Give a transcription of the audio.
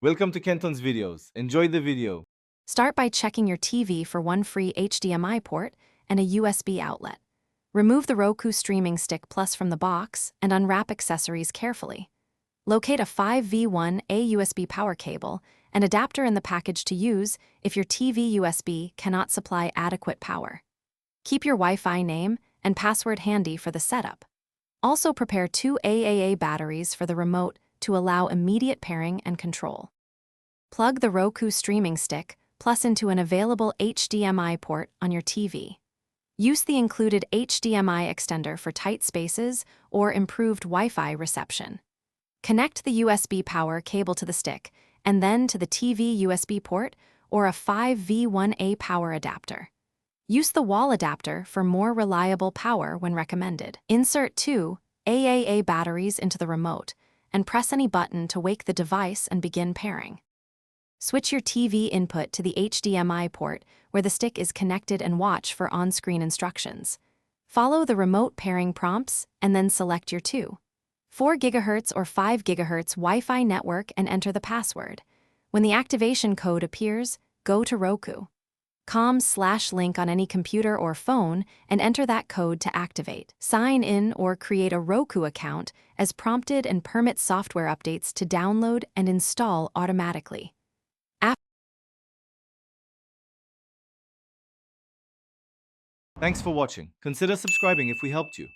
Welcome to Kenton's videos. Enjoy the video. Start by checking your TV for one free HDMI port and a USB outlet. Remove the Roku Streaming Stick Plus from the box and unwrap accessories carefully. Locate a 5V1A USB power cable and adapter in the package to use if your TV USB cannot supply adequate power. Keep your Wi-Fi name and password handy for the setup. Also prepare 2 AAA batteries for the remote to allow immediate pairing and control. Plug the Roku Streaming Stick Plus into an available HDMI port on your TV. Use the included HDMI extender for tight spaces or improved Wi-Fi reception. Connect the USB power cable to the stick and then to the TV USB port or a 5V1A power adapter. Use the wall adapter for more reliable power when recommended. Insert 2 AAA batteries into the remote and press any button to wake the device and begin pairing. Switch your TV input to the HDMI port where the stick is connected and watch for on-screen instructions. Follow the remote pairing prompts and then select your 4 GHz or 5 GHz Wi-Fi network and enter the password. When the activation code appears, go to Roku.com/link on any computer or phone and enter that code to activate. Sign in or create a Roku account as prompted and permit software updates to download and install automatically. Thanks for watching. Consider subscribing if we helped you.